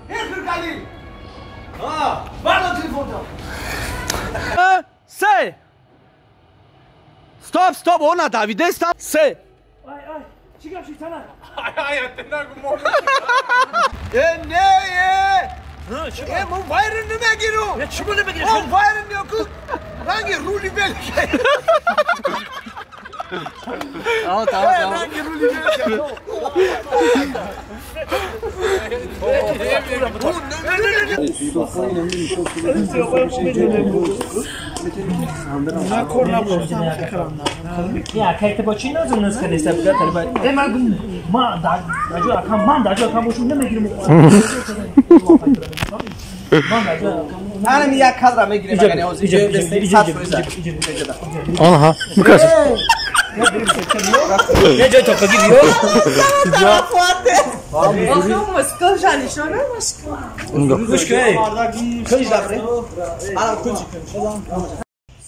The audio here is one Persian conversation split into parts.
خرگلی بردا تلفن تا سه stop ona Davide stop se ay çıkar şu sana ay ne bu vayrını ne giriyor ya çubuğunu mu o giriyorsun vayrını yok hangi ruli belki tamam hangi ruli belki ya kayıt başın ne zaman nasıl kalırsa bir tane ma da akam boşun ne mi giriyor انا یک کادر میگیرم اگه نیاز aha bu kadar ne جای تو بگیریو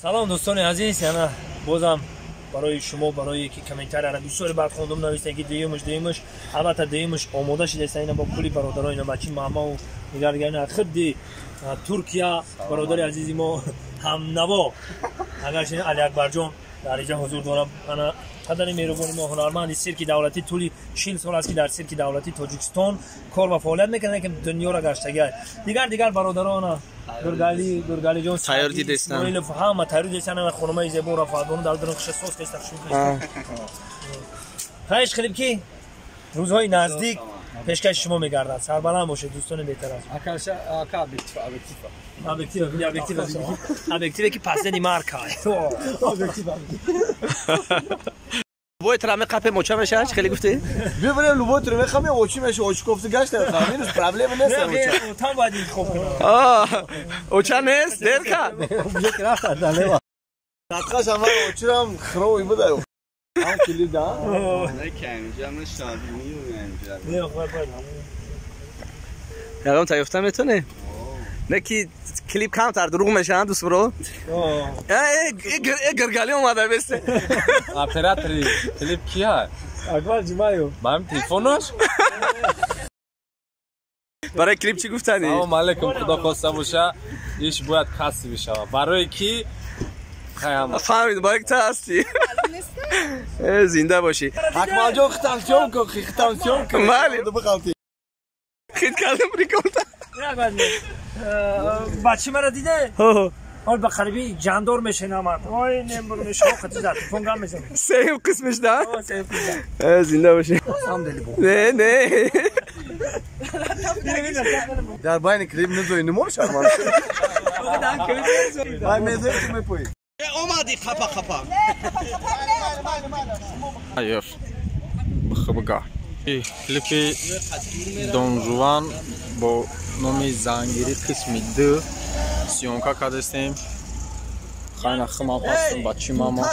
سلام دوستان عزیز یعنی بازم برای شما برای یکی کامنتر را بسیار بعد خوندم نوشتن که دیمش البته دیمش آماده شده اینا با کلی برادران اینا بچی ماما و نگارگان خود ترکیه برادر عزیزی ما هم نوا اگر شین علی اکبر جان در اینجا حضور دارم انا قدر مهربانی ما هنرمند سیرک دولتی طولی 40 سال است که در سیرک دولتی تاجیکستان کار و فعالیت میکنه که دنیا را گشته دیگر برادران گرگالی جان تایار دیدستان همه تایار دیدستان خانمای زیبا و فادون در درون خش سس کشتن خواهش خیلی کی روزهای نزدیک پیشکش شما میگردد سربلند باشه دوستان بهتر است ابجکتیو که پس دی مارکا Boy trame qape mocha mesh خیلی گفتی ببریم لوبو ترمه خمی اوچی میشه اوچ گفته گشت خامینش پرابلم نیست نه تام باید خوب اوچا نیست دیر کرد یک رفت داله نقاش هم اوچرم خروی بودایو هم کلید دا نه کنجام شادی میونه نه خوب یادم تایفته میتونه نه کی کلیپ کم تر دروغ میشن دوست برو گرگالی اومده بسته اپراتوری کلیپ کیه اکبر جمایو من تلفنش برای کلیپ چی گفتنی سلام علیکم خدا خواسته باشه ایش باید کسی بشه برای کی خیام فهمید برای تو هستی زنده باشی اکبر جو ختانسیون کن بله دو بخالتی خیلی کردم ریکورد بچه مرا دیده حال به قریبی جاندار میشه نامد وای نمبر میشه خطی زد فونگام میزنه سیم قسمش ده زنده باشی نه در باین کلیپ نزوی نمور شرمان باید میزوی که میپوی اومدی خپا hayır خبگاه کلیپ دون جوان با نام زنگیری قسمی 2 سیونکا کردیم خیلی خمام هستم بچی ماما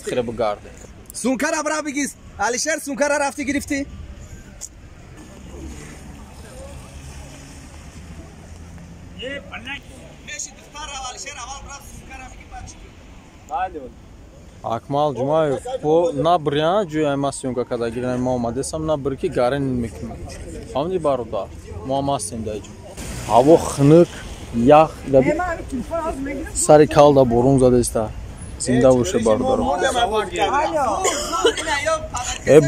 خیلی بگرده سونکر ابرا بگیز علیشر سونکر رفتی گرفتی Акмал Джумаев по набря жуаймасиюнка когда гирнай мамадесам набрки гарен мекме хамди бародар мамасим дайҷ аво хнук ях даби сари калда борун задеста зинда боше бародар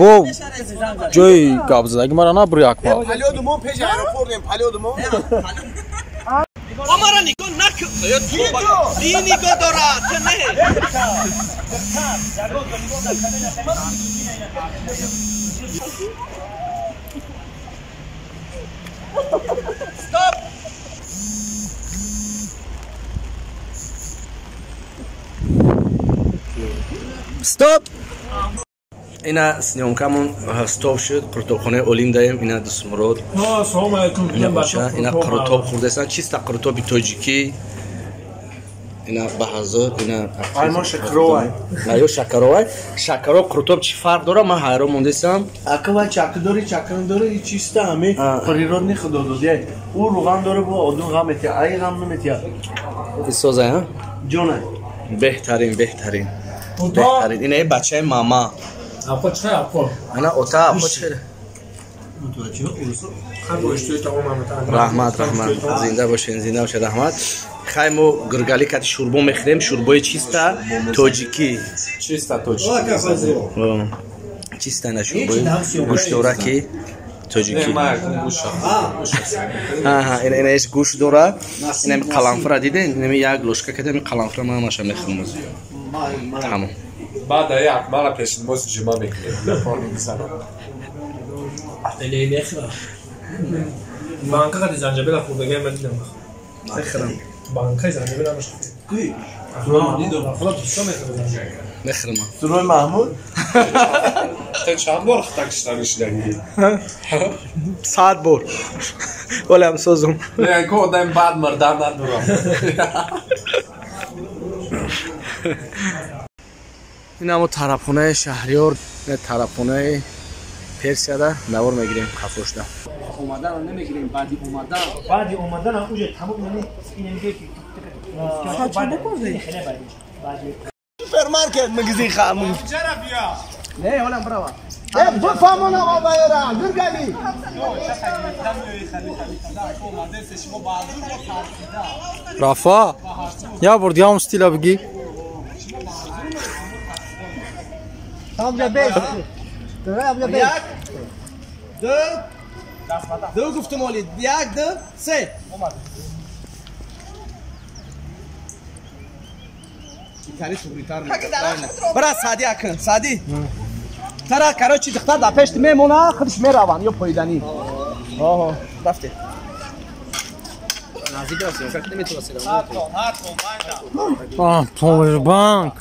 бо ҷои гап задаги мара набри акмал پلیودمو پیش ایروپورتیم پلیودمو امارا نگاه نکن دی نگاه دارد نه Stop! اینا سنیونکمون استوب شد قرطوبخانه اولیم داریم اینا دوست مراد سلام علیکم اینا قرطوب خورده است چیست قرطوب تاجیکی اینا بهزار اینا ما شکروای نه یا شکرو قرطوب چی فرق داره من حیران موندم اکوا چکن داره این چیسته همه پریرودنی خدا داده او روغن داره با آدون غم میتیا ای غم نمیتیا سازه ها جونه بهترین اینا بچه ماما اپا چه اپا انا اوتا اپا چه رحمت زنده باشین رحمت. خیلی ما گرگالی کتی شوربا میخوریم. شوربای چیستا تاجیکی. چیستا نه شوربای گوشتورکی تاجیکی. این ایش گوشت داره. این قلنفر دیده. این یک لشکه کده این قلنفر ما همش میخوریم. تمام. بعد یک مال پیشین باز جمع میکنیم. فرمی میزنم. الی نخرا. بانکا کدی زنجبیل خوب بگم من دیدم. نخرم. بانکای زنجبیل همش خوب. کی؟ نخرم. سروی محمود. تا چند بار خطکشتنش دنگی. 100 بار. ولی هم سوزم. نه که آدم بعد مردم ندارم. این همون طرفخونه شهریار، نه طرفخونه پرسیا ده نوار میگیریم کفوش ده. اومدن رو نمیگیریم بعدی اومدن هم اونجا تمام این میگه که چند بکنه سوپرمارکت مگزی خامون چرا بیا؟ نه حالا برو بفهمون آقا بایرا گرگالی رافا یا برد یا مستیلا بگی همجا بیش همجا بیش دو گفتم ولید یک دو سه برا سادی اکن سادی ترا کراچی دختر در پشت میمونه خودش میروان یا پایدنی آها رفته نزدیک هستیم فکر نمیتونه سلام پاور بانک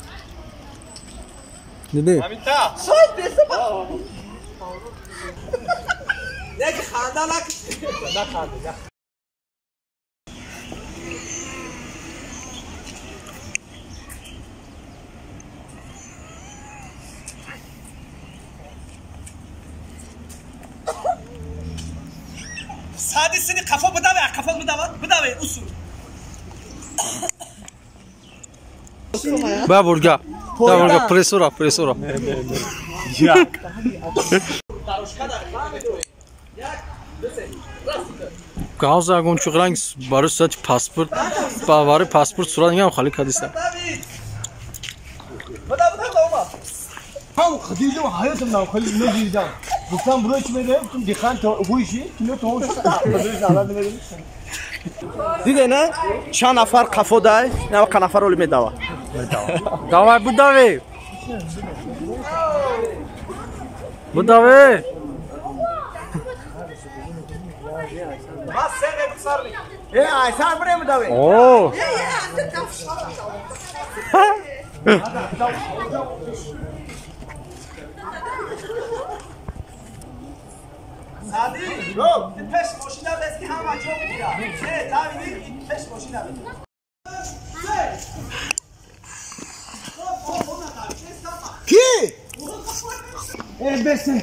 دیدی سایت بیسته نه که خانده نه خانده سادی سنی کفا بداوه اصول با برگا پرسورا گاز اگون چقدر برای ساعت پاسپورت باوری پاسپورت صورت نگم خالی کردیستم هم خدیجه و حیاتم خالی نمیدیدم گفتم برو چی میگم تو دیخان تو گوشی کیلو تو دیده نه چند نفر قفو دای نه چند نفر ولی میداوا داوای بوداوی ما سه بسرلی ایسان بریم میداوی اوه سادی رو پیش ماشین دست که همه جا بگیرم نه تابیدی پیش ماشین بگیرم کی بسه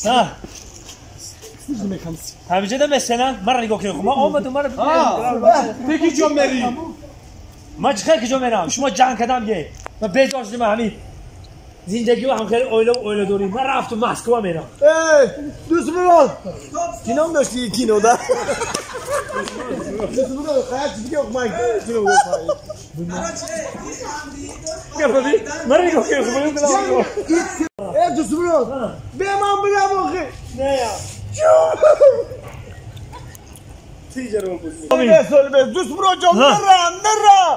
ها همینجا ده مثلا مرا نگاه کنید ما آمدم مرا بگی جا میری ما چخیر که جا میرم شما جنگ کردم یه من بهداشتیم همین زندگی و هم خیلی اویلا داریم من رفتم مسکو میرم دوست برو کینام داشتی کینو ده دوست برو خیلی چیزی اومد کینو گفت مرا نگاه کنید دوست برو به من بگم آخه نه یا دوست برو جان نرم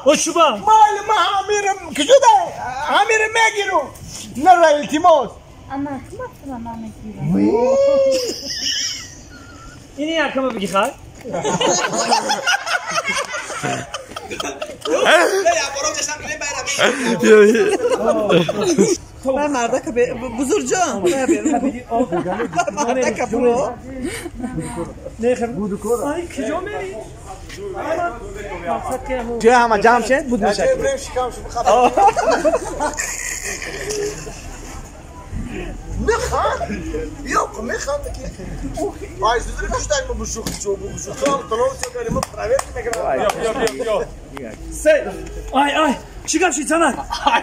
او شوبا مال ما همیرم کجا ده همیرم میگیرم نرم التماس اما التماس ما نمیگیرم اینی یکم بگی خواهد من مرده که بزرگ جان مرده که برو نه خیلی آی کجا میری؟ چه همه جمع شد بود میشه میخواد یا میخواد که آیز داره کشتای ما بشوخ جو بشوخ تو هم طلوع کنیم پرایوت میگم آی چی گفتی چنان؟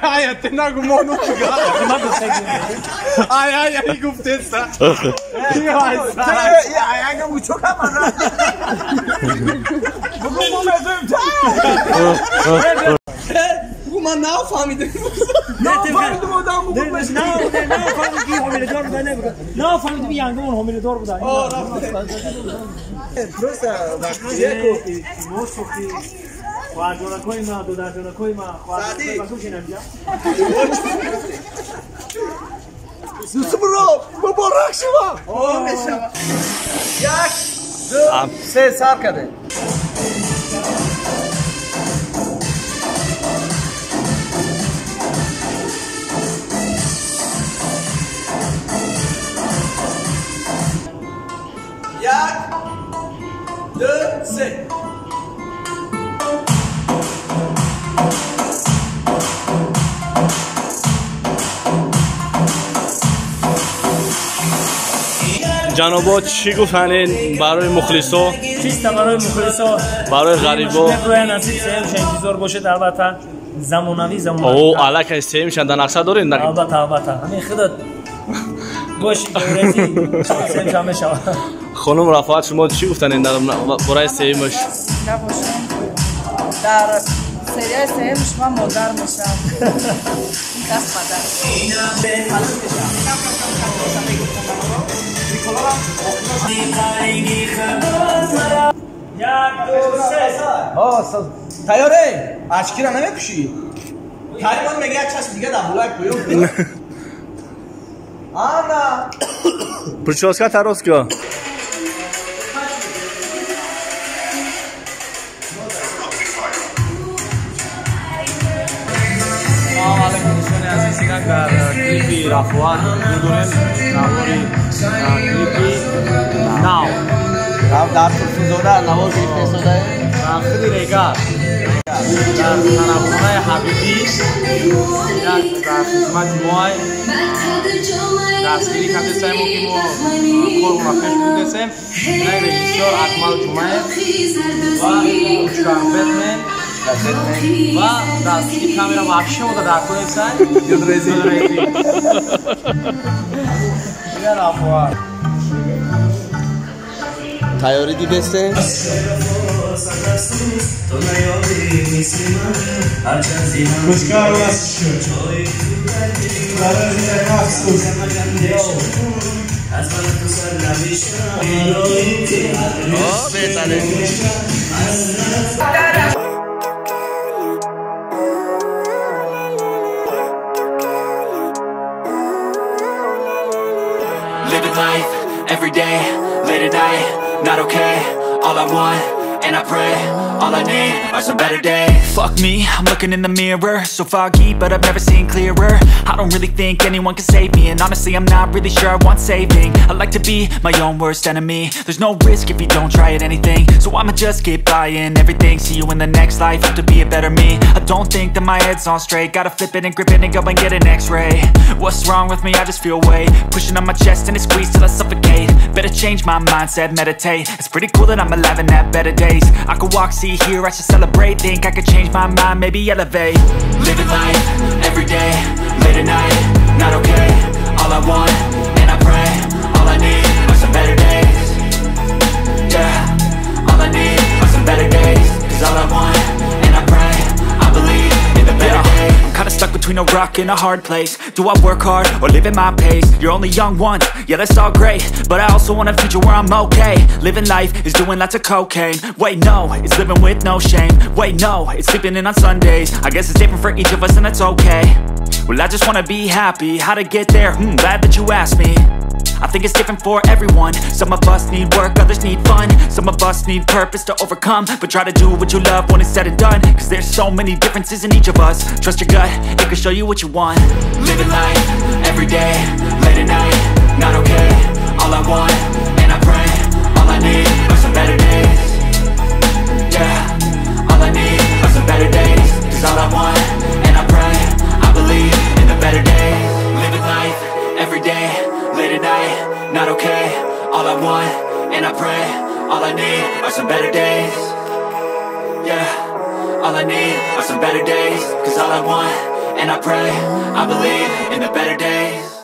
ای ای نگو مانو میگه من دوست ای ای گفته است اگه موچو کمان بگو من نفهمیدم نفهمیدم آدم بگو بشه نفهمیدم که حامله دار بوده نبگه نفهمیدم یانگمون حامله دار بوده درسته یکی موسوخی خواهد جانکوی ما دو در جانکوی ما خواهد بسو که نمیجا دوست برو مبارک شما یک دو سه سر کده یک دو سه جنابا چی گفتن برای مخلصا چیست برای مخلصا برای غریبا برای نصیب سه انتظار باشه البته زمانوی او الک است میشن در نقشه دارین البته همین خودت باشی گورتی سه جامعه شما خانم رفعت شما چی گفتن برای سیمش نباشم در سریای سیمش من مادر میشم این دست تیاره اشکی را نمیکشی کاریمان میگه چشم دیگه در بلای کویو آنا прическа тароска سلام علیکم دوستان عزیزم در کلیپی رفوان می‌دونیم نواری کلیپی ناو در خصوص زوده نواز این پیسوده خیلی ریگار در خانه حبیبی در خدمت مای دستگیری کرده سیم و که ما کار منافش بودیم نه رژیسور اکمال جمعه و شکر بتمن و دستگیری کامیرا وحشه بوده در کنید سیم یاد ریزی دیگر افوار تیاری دیدسته Living life every day, late at night, not okay. All I want, and I pray, all I need are some better days. Fuck me, I'm looking in the mirror, so foggy, but I've never seen clearer. I don't really think anyone can save me, and honestly I'm not really sure I want saving. I like to be my own worst enemy. There's no risk if you don't try at anything, so I'ma just keep buying everything. See you in the next life, have to be a better me. I don't think that my head's on straight, gotta flip it and grip it and go and get an x-ray. What's wrong with me? I just feel weight pushing on my chest and it squeezes till I suffocate. Better change my mindset, meditate. It's pretty cool that I'm alive and have better days. I could walk, see, hear, I should celebrate. Think I could change my mind, maybe elevate. Living life, every day, late at night, not okay. All I want, and I pray, all I need are some better days. Yeah, all I need are some better days. Cause all I want, and I pray, I believe in the better days. I'm kinda stuck between a rock and a hard place. Do I work hard or live at my pace? You're only young once, yeah that's all great, but I also want a future where I'm okay. Living life is doing lots of cocaine. Wait no, it's living with no shame. Wait no, it's sleeping in on Sundays. I guess it's different for each of us and that's okay. Well I just wanna be happy, how to get there? Glad that you asked me. I think it's different for everyone. Some of us need work, others need fun. Some of us need purpose to overcome. But try to do what you love when it's said and done. Cause there's so many differences in each of us. Trust your gut, it can show you what you want. Living life, every day, late at night, not okay. All I want, and I pray, all I need are some better days. Yeah, all I need are some better days. Cause all I want, and I pray, I believe in the better days. Living life, every day, late at night, not okay. All I want, and I pray, all I need are some better days. Yeah, all I need are some better days. Cause all I want, and I pray, I believe in the better days.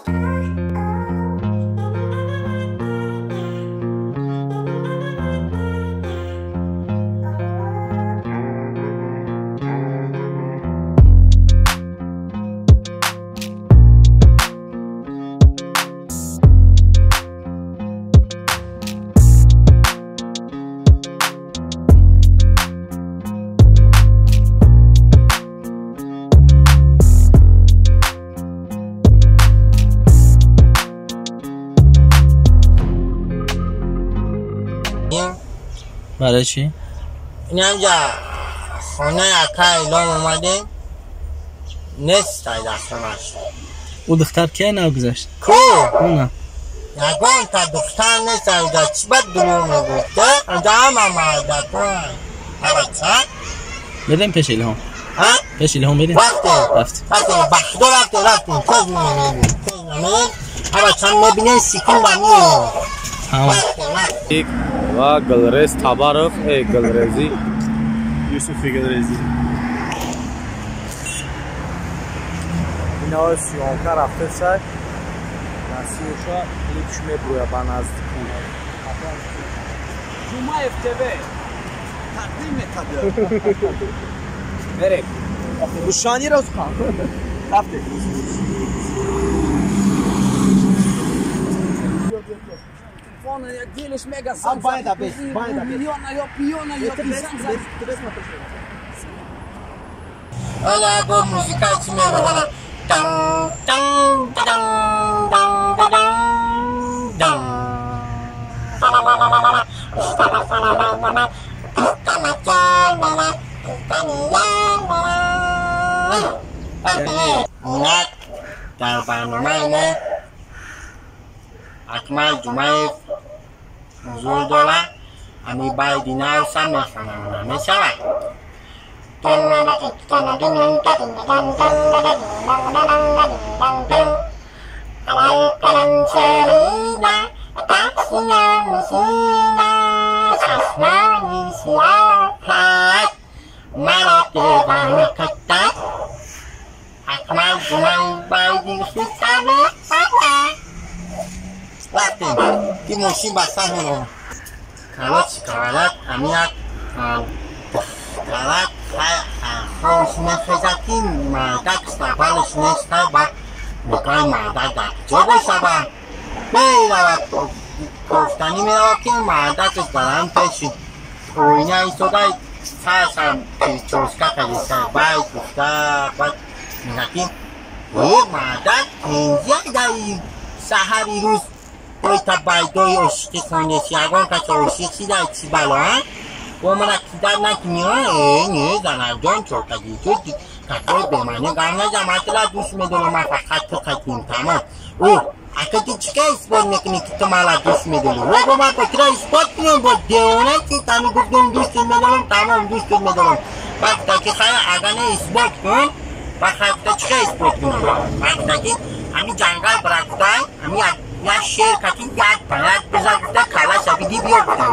برای چی؟ این همجا خانه اکا اعلام اومده نیست تای دستمش. او دختر که نگذاشت؟ کو؟ اونه نگون تا دختر نیست ایجا چی بد دلو میگفته؟ ایجا همه مرده کن بریم پیش الهام. ها؟ پیش الهام بریم؟ رفتیم بخدا رفتیم چیز میبینیم اما چند میبینیم سیکون بمیه و گلریز تبارف گلریزی یوسفی گلریزی اینا سیانکه رفته سر نسیوشا لیپش میبرویا با نزدیکون جمعه افتوه تقدیم تده بریم روشانی روز کن رفته Jak wieleś mega sam miliona ja piona ja pisam Hola, go música chimera. Dang dang dang dang dang. Ingat darbanumane Akmal Jumaif Nuzul Dola Ami Bay Dinar Sama Mesalah Di musim basah nih, kalau sekarat kami kalat harus mengejakin mata kesabal semesta bukan mata dah coba sabar lewat kostani melakukan mata kesalahan pesi punya itu dah saya terus kata saya baik kita buat mengakin mata hingga dari sehari rus Oi tabai doi oshite konde siagon kacho oshite da ichibalo ha Wamara kidar na kinyo ne zana don choka di chuti kacho bemane gamna jamatla dusme dolo ma fakat katin tama o akati chika sport mekni kitamala dusme dolo wo ma patra sport ne bo deona ki tani gudun dusme dolo tama dusme dolo bakta ki saya agane sport kon fakat chika sport kon bakta ki ami jangal berakta ami ya share kaki yak banyak bisa kita kalah tapi di biar kita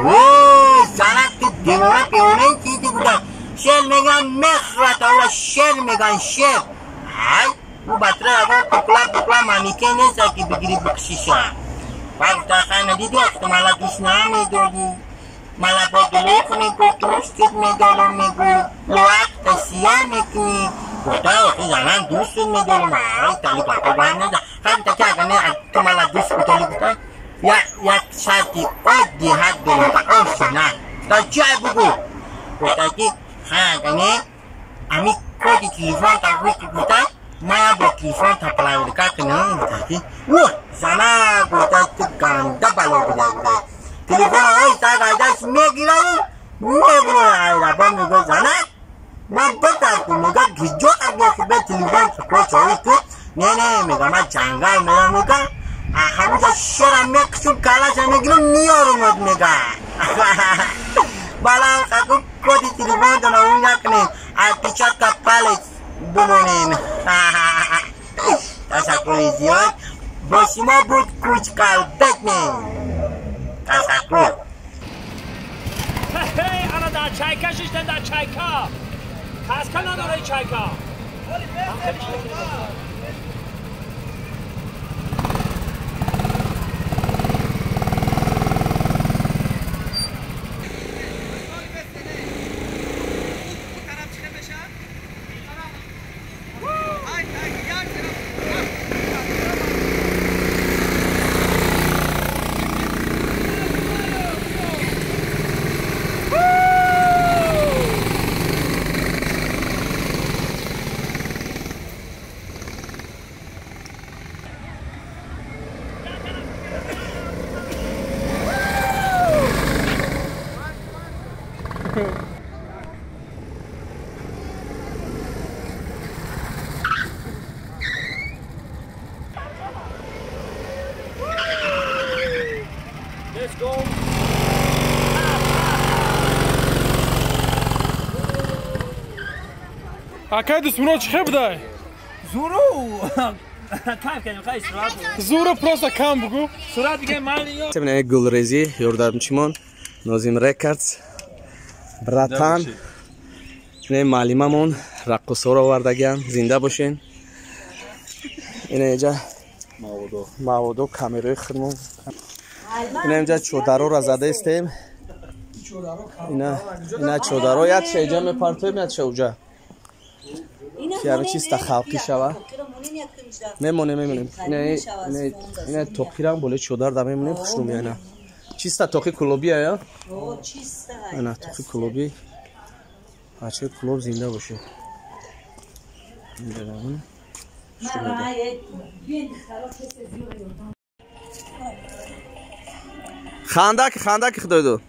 sangat kedua peonen kita kita share megan merah tahu share megan share hai batra apa pukla manikene sakit begini beksisa waktu kan di dia kita malah disname dulu malah berdua kami terus kita megalom megu luak kasihan meki tahu jangan dusun megalom mai tali apa banyak kan tak akan itu malah diskusi kita ya sati di hati kita oh sana tak cai buku kita kini kami kau di telepon tak kita mana buat telepon tak pelai dekat kena kita wah sana kita tekan double kita telepon oh tak ada semua gila ni apa juga sana mampu tak mereka hijau ada kita telepon sekolah itu Nene mega ma jangal mega hamza shara mek su kala jane gilo nioro mod mega bala aku ko di telepon dan unya kene aticat ka palace bononen asa ko idiot bosimo but kuchkal betne asa ko hey ana da çay kaşış da çay ka خسکه نداره چایکا. Let's go. Акай дусмуно чихе будай? Зуру. Кам кардем, хай сурат. Зуру просто кам бугу. Сурат бигем мали. Семне гулрези ёрдамчимон Нозим Рекордс братан не малимамон раққусоро вардагиам зинда бошен. Ина эҷа маводо камераи хирмон. Ина эҷа чодароро зада истем. Ина чодаро як шеҷа мепартоем як шеуҷа. Ями чиста халқӣ шава. Мемонем. Ина тоқирам боле чодар да мемонем хушру меяна. Чиста тоқи кулоби ая? О, чиста. Ана тоқи кулоби. Аче кулоб зинда боше. Индарамон. Хандак худойду.